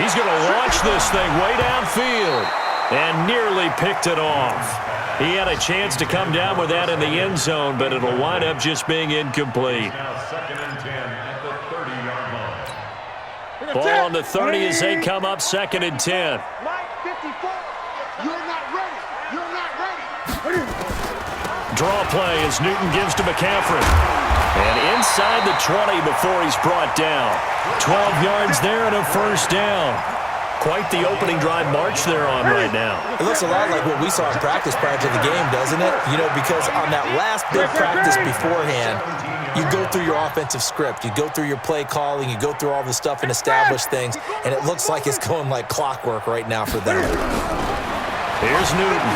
He's going to launch this thing way downfield and nearly picked it off. He had a chance to come down with that in the end zone, but it'll wind up just being incomplete. Ball on the 30 as they come up 2nd and 10. Draw play as Newton gives to McCaffrey. And inside the 20 before he's brought down. 12 yards there and a first down. Quite the opening drive march they're on right now. It looks a lot like what we saw in practice prior to the game, doesn't it? You know, because on that last big practice beforehand, you go through your offensive script. You go through your play calling. You go through all the stuff and establish things. And it looks like it's going like clockwork right now for them. Here's Newton.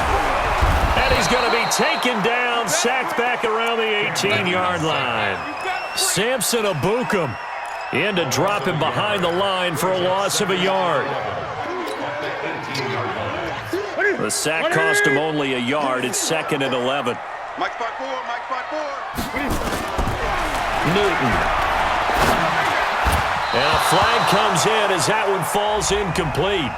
And he's going to be taken down, sacked back around the 18-yard line. Samson Abukum in to drop him behind the line for a loss of a yard. The sack cost him only a yard. It's 2nd and 11. Mike 5-4, Mike 5-4. Newton. And a flag comes in as that one falls incomplete.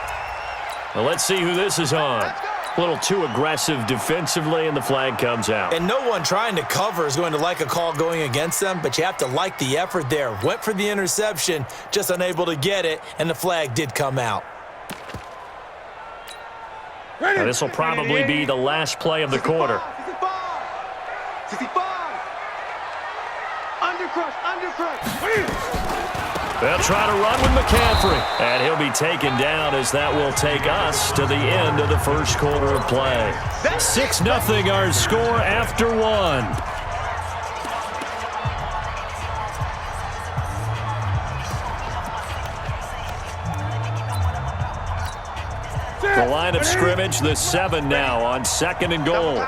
Well, let's see who this is on. A little too aggressive defensively, and the flag comes out. And no one trying to cover is going to like a call going against them, but you have to like the effort there. Went for the interception, just unable to get it, and the flag did come out. Now, this will probably be the last play of the quarter. 65. Undercrush. They'll try to run with McCaffrey, and he'll be taken down as that will take us to the end of the first quarter of play. 6-0 our score after one. The line of scrimmage, the 7 now on 2nd and goal.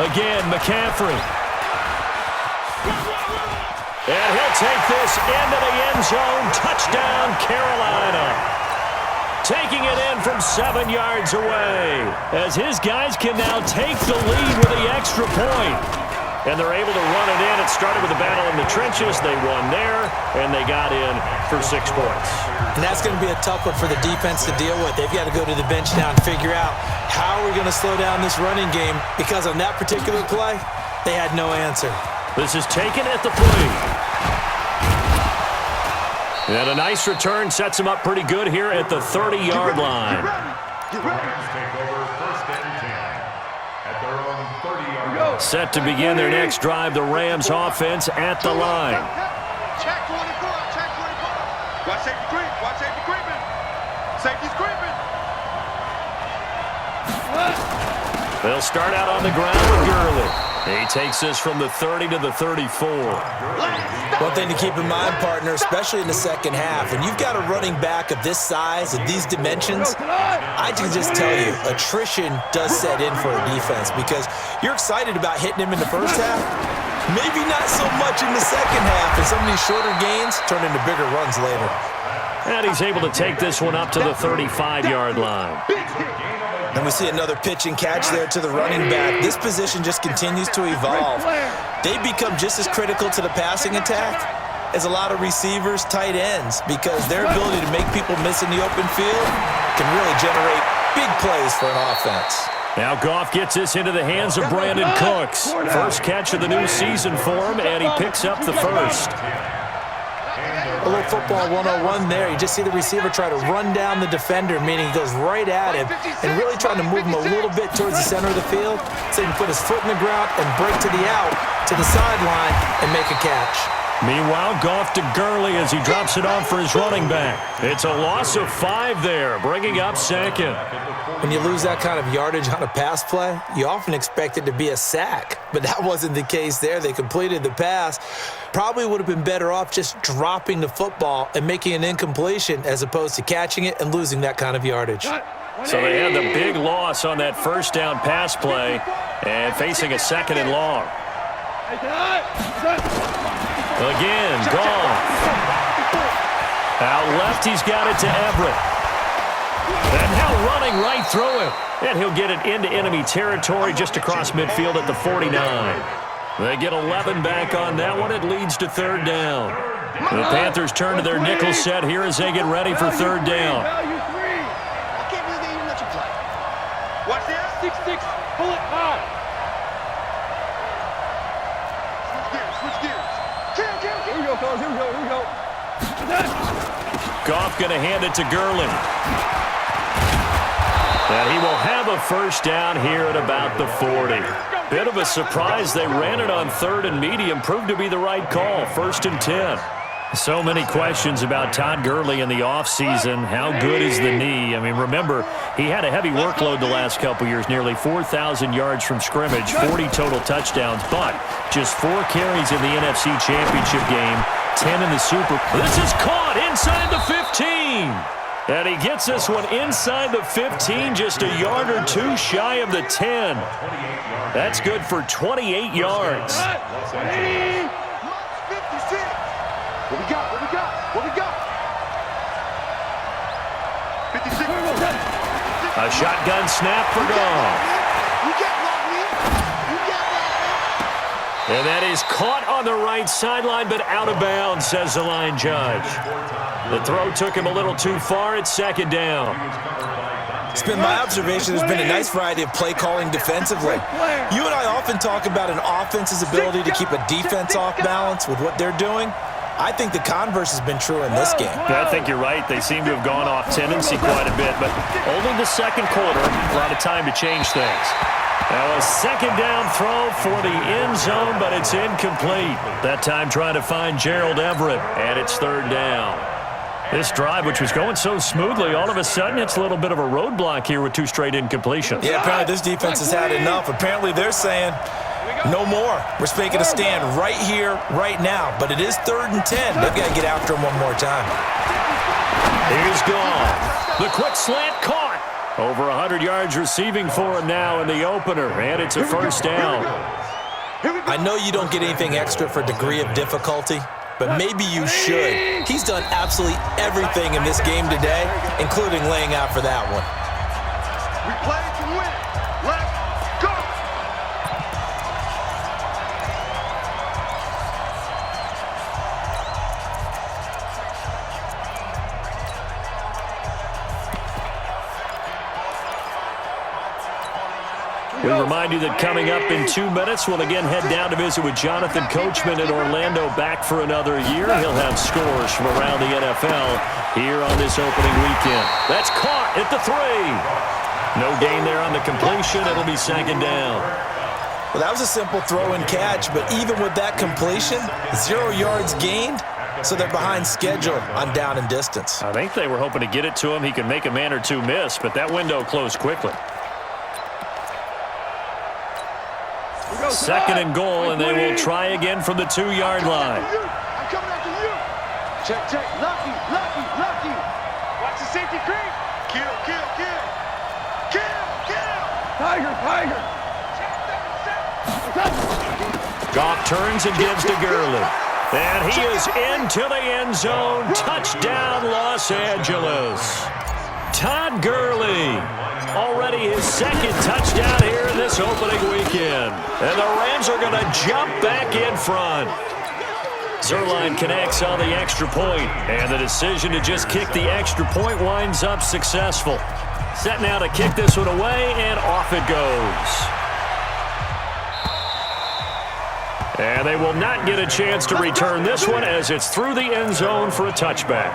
Again, McCaffrey. And he'll take this into the end zone. Touchdown, Carolina. Taking it in from 7 yards away as his guys can now take the lead with the extra point. And they're able to run it in. It started with a battle in the trenches. They won there, and they got in for 6 points. And that's going to be a tough one for the defense to deal with. They've got to go to the bench now and figure out how are we going to slow down this running game, because on that particular play, they had no answer. This is taken at the 3. And a nice return sets him up pretty good here at the 30-yard line. Set to begin their next drive, the Rams offense at the line. Check 24, check 24. Watch safety creep, watch safety creeping. Safety's creeping. They'll start out on the ground with Gurley. He takes this from the 30 to the 34. One thing to keep in mind, partner, especially in the second half, when you've got a running back of this size, of these dimensions, I can just tell you, attrition does set in for a defense, because you're excited about hitting him in the first half, maybe not so much in the second half, and some of these shorter gains turn into bigger runs later. And he's able to take this one up to the 35-yard line. And we see another pitch and catch there to the running back. This position just continues to evolve. They become just as critical to the passing attack as a lot of receivers, tight ends, because their ability to make people miss in the open field can really generate big plays for an offense. Now Goff gets this into the hands of Brandon Cooks. First catch of the new season for him, and he picks up the first. A little football 101 there. You just see the receiver try to run down the defender, meaning he goes right at him and really trying to move him a little bit towards the center of the field so he can put his foot in the ground and break to the out, to the sideline, and make a catch. Meanwhile, Goff to Gurley as he drops it off for his running back. It's a loss of 5 there, bringing up 2nd. When you lose that kind of yardage on a pass play, you often expect it to be a sack, but that wasn't the case there. They completed the pass. Probably would have been better off just dropping the football and making an incompletion as opposed to catching it and losing that kind of yardage. So they had the big loss on that first down pass play and facing a 2nd and long. Again, Goff. Out left, he's got it to Everett. And now running right through him. And he'll get it into enemy territory just across midfield at the 49. They get 11 back on that one. It leads to 3rd down. The Panthers turn to their nickel set here as they get ready for third down. I can't believe they even let you play. Watch this. 6-6. Pull it high. Switch gears. Here we go, fellas. Here we go. Goff going to hand it to Gurley. And he will have a first down here at about the 40. Bit of a surprise. They ran it on third and medium. Proved to be the right call. 1st and 10. So many questions about Todd Gurley in the offseason. How good is the knee? I mean, remember, he had a heavy workload the last couple years, nearly 4,000 yards from scrimmage, 40 total touchdowns, but just 4 carries in the NFC Championship game, 10 in the Super. This is caught inside the 15. And he gets this one inside the 15, just a yard or two shy of the 10. That's good for 28 yards. What we got? 56. A shotgun snap for Goff. And that is caught on the right sideline, but out of bounds, says the line judge. The throw took him a little too far. It's 2nd down. It's been my observation there's been a nice variety of play calling defensively. You and I often talk about an offense's ability to keep a defense off balance with what they're doing. I think the converse has been true in this game. Yeah, I think you're right. They seem to have gone off tendency quite a bit, but only the 2nd quarter, a lot of time to change things. Now a 2nd down throw for the end zone, but it's incomplete. That time trying to find Gerald Everett, and it's 3rd down. This drive, which was going so smoothly, all of a sudden it's a little bit of a roadblock here with 2 straight incompletions. Yeah, apparently this defense has had enough. Apparently they're saying, no more. We're making a stand right here, right now. But it is 3rd and 10. They've got to get after him one more time. Here's Goff. The quick slant caught. Over 100 yards receiving for him now in the opener, and it's a first down. I know you don't get anything extra for degree of difficulty, but maybe you should. He's done absolutely everything in this game today, including laying out for that one. We play to win. Let's go. We remind you that coming up in 2 minutes, we'll again head down to visit with Jonathan Coachman in Orlando, back for another year. He'll have scores from around the NFL here on this opening weekend. That's caught at the 3. No gain there on the completion. It'll be 2nd down. Well, that was a simple throw and catch, but even with that completion, 0 yards gained, so they're behind schedule on down and distance. I think they were hoping to get it to him. He could make a man or two miss, but that window closed quickly. 2nd and goal, and they will try again from the 2-yard line. I'm coming after you. Check. Lucky. Watch the safety creep. Kill. Tiger. Goff turns and gives to Gurley. And he is into the end zone. Touchdown, Los Angeles. Todd Gurley. Already his 2nd touchdown here in this opening weekend. And the Rams are going to jump back in front. Zerline connects on the extra point, and the decision to just kick the extra point winds up successful. Set now to kick this one away, and off it goes. And they will not get a chance to return this one as it's through the end zone for a touchback.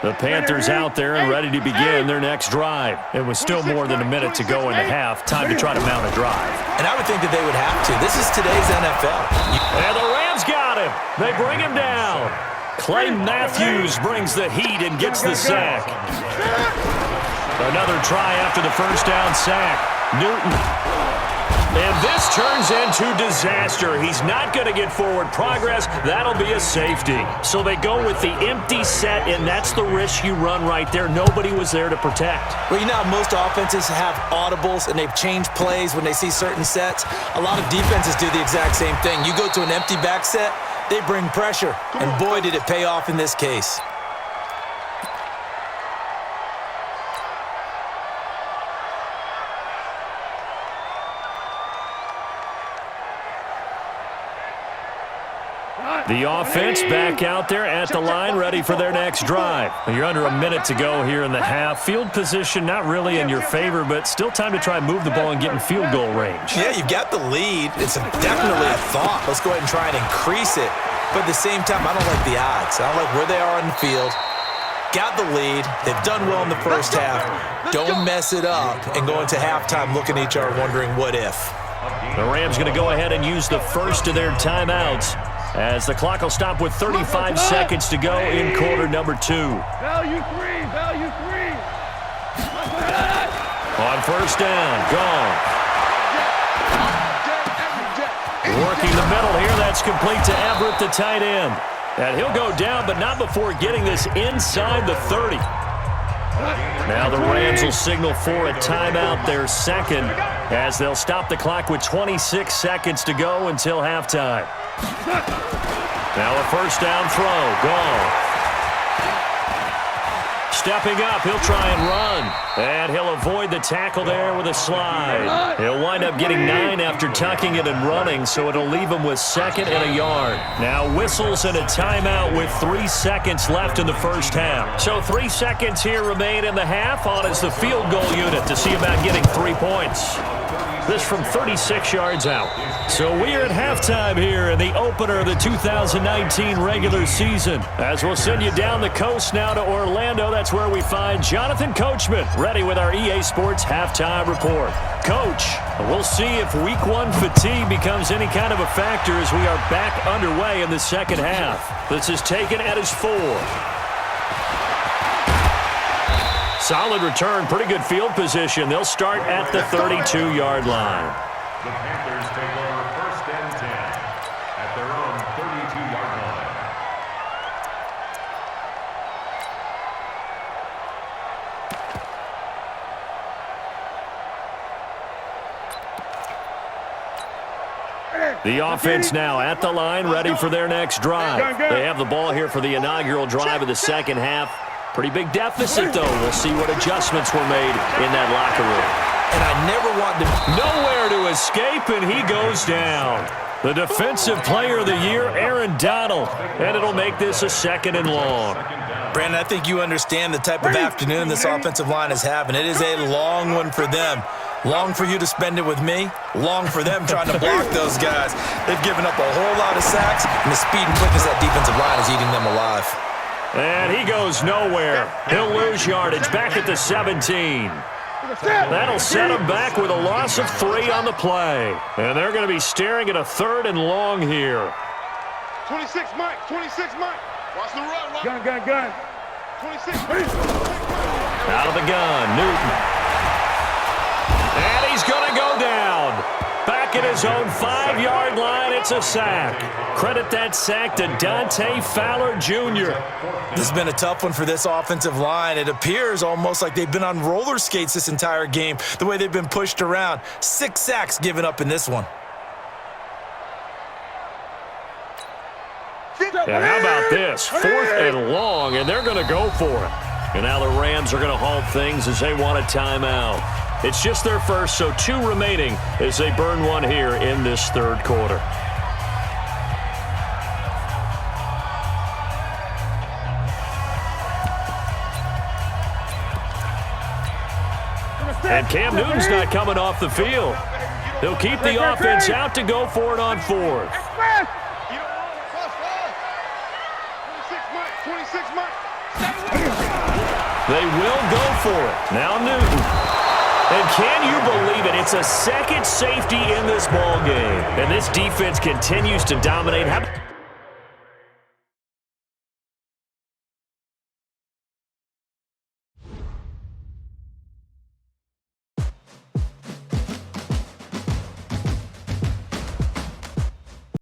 The Panthers out there and ready to begin their next drive. It was still more than a minute to go in the half. Time to try to mount a drive. And I would think that they would have to. This is today's NFL. And the Rams got him. They bring him down. Clay Matthews brings the heat and gets the sack. Another try after the first down sack. Newton. And this turns into disaster. He's not going to get forward progress. That'll be a safety. So they go with the empty set, and that's the risk you run right there. Nobody was there to protect. Well, you know how most offenses have audibles, and they've changed plays when they see certain sets. A lot of defenses do the exact same thing. You go to an empty back set, they bring pressure. And boy, did it pay off in this case. The offense back out there at the line, ready for their next drive. You're under a minute to go here in the half. Field position not really in your favor, but still time to try and move the ball and get in field goal range. Yeah, you've got the lead. It's definitely a thought. Let's go ahead and try and increase it. But at the same time, I don't like the odds. I don't like where they are on the field. Got the lead. They've done well in the first half. Don't mess it up and go into halftime looking at each other wondering what if. The Rams going to go ahead and use the first of their timeouts as the clock will stop with 35 seconds to go in quarter number 2. Value three. On first down, gone. Working the middle here, that's complete to Everett, the tight end. And he'll go down, but not before getting this inside the 30. Now the Rams will signal for a timeout, their second, as they'll stop the clock with 26 seconds to go until halftime. Now a first down throw, gone. Stepping up, he'll try and run. And he'll avoid the tackle there with a slide. He'll wind up getting 9 after tucking it and running, so it'll leave him with 2nd and a yard. Now whistles and a timeout with 3 seconds left in the first half. So 3 seconds here remain in the half. On is the field goal unit to see about getting 3 points. This from 36 yards out. So we are at halftime here in the opener of the 2019 regular season. As we'll send you down the coast now to Orlando, that's where we find Jonathan Coachman, ready with our EA Sports halftime report. Coach, we'll see if week 1 fatigue becomes any kind of a factor as we are back underway in the second half. This is taken at his 4. Solid return, pretty good field position. They'll start at the 32-yard line. The Panthers take over 1st and 10 at their own 32-yard line. The offense now at the line, ready for their next drive. They have the ball here for the inaugural drive of the second half. Pretty big deficit, though. We'll see what adjustments were made in that locker room. And I never want to... Nowhere to escape, and he goes down. The Defensive Player of the Year, Aaron Donald. And it'll make this a 2nd and long. Brandon, I think you understand the type of afternoon this offensive line is having. It is a long one for them. Long for you to spend it with me. Long for them trying to block those guys. They've given up a whole lot of sacks, and the speed and quickness of that defensive line is eating them alive. And he goes nowhere. He'll lose yardage back at the 17. That'll set him back with a loss of 3 on the play. And they're going to be staring at a 3rd and long here. 26 Mike. Watch the run. Gun. 26. Out of the gun, Newton. And he's going to go down. Back at his own 5-yard line, it's a sack. Credit that sack to Dante Fowler Jr. This has been a tough one for this offensive line. It appears almost like they've been on roller skates this entire game, the way they've been pushed around. 6 sacks given up in this one. And how about this? 4th and long, and they're going to go for it. And now the Rams are going to halt things as they want a timeout. It's just their first, so 2 remaining as they burn one here in this 3rd quarter. And Cam Newton's not coming off the field. He'll keep the offense out to go for it on 4th. 26 Mike. They will go for it. Now Newton. And can you believe it? It's a 2nd safety in this ball game. And this defense continues to dominate.